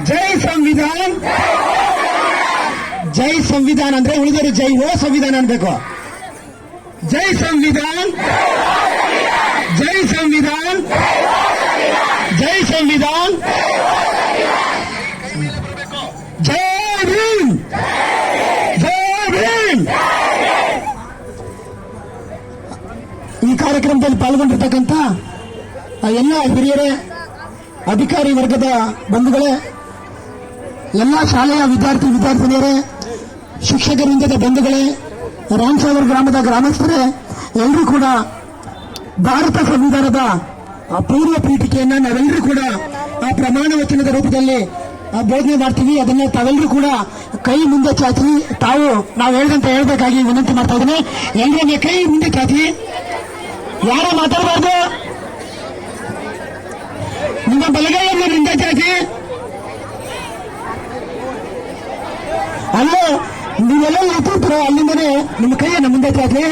ಜೈ ಸಂವಿಧಾನ್. ಜೈ ಸಂವಿಧಾನ್ ಅಂದ್ರೆ ಉಳಿದವರು ಜೈ ಓ ಸಂವಿಧಾನ ಅನ್ಬೇಕು. ಜೈ ಸಂವಿಧಾನ್, ಜೈ ಸಂವಿಧಾನ್, ಜೈ ಸಂವಿಧಾನ್, ಜೈ ಭೀಮ್, ಜೈ ಭೀಮ್. ಈ ಕಾರ್ಯಕ್ರಮದಲ್ಲಿ ಪಾಲ್ಗೊಂಡಿರ್ತಕ್ಕಂಥ ಎಲ್ಲ ಹಿರಿಯರೇ, ಅಧಿಕಾರಿ ವರ್ಗದ ಬಂಧುಗಳೇ, ಎಲ್ಲ ಶಾಲೆಯ ವಿದ್ಯಾರ್ಥಿನಿಯರೇ, ಶಿಕ್ಷಕ ವೃಂದದ ಬಂಧುಗಳೇ, ರಾಮಸಾಗರ ಗ್ರಾಮದ ಗ್ರಾಮಸ್ಥರೇ, ಎಲ್ಲರೂ ಕೂಡ ಭಾರತ ಸಂವಿಧಾನದ ಪೂರ್ವ ಪೀಠಿಕೆಯನ್ನ ನಾವೆಲ್ಲರೂ ಕೂಡ ಆ ಪ್ರಮಾಣ ವಚನದ ರೂಪದಲ್ಲಿ ಬೋಧನೆ ಮಾಡ್ತೀವಿ. ಅದನ್ನ ತಾವೆಲ್ಲರೂ ಕೂಡ ಕೈ ಮುಂದೆ ಚಾಚಿ ನಾವು ಹೇಳ್ದಂತ ಹೇಳ್ಬೇಕಾಗಿ ವಿನಂತಿ ಮಾಡ್ತಾ ಇದ್ದೀನಿ. ಎಲ್ಲರನ್ನ ಕೈ ಮುಂದೆ ಚಾಚಿ, ಯಾರ ಮಾತಾಡಬಾರ್ದು. ನಿಮ್ಮ ಬಲಗೈಯನ್ನು ಮುಂದೆ ಚಾಚಿ. ಅಲ್ಲೇ ನೀವೆಲ್ಲ ಕೂತ್ರು, ಅಲ್ಲಿಂದನೇ ನಿಮ್ಮ ಕೈಯನ್ನು ಮುಂದೆ ಚಾಚಿ.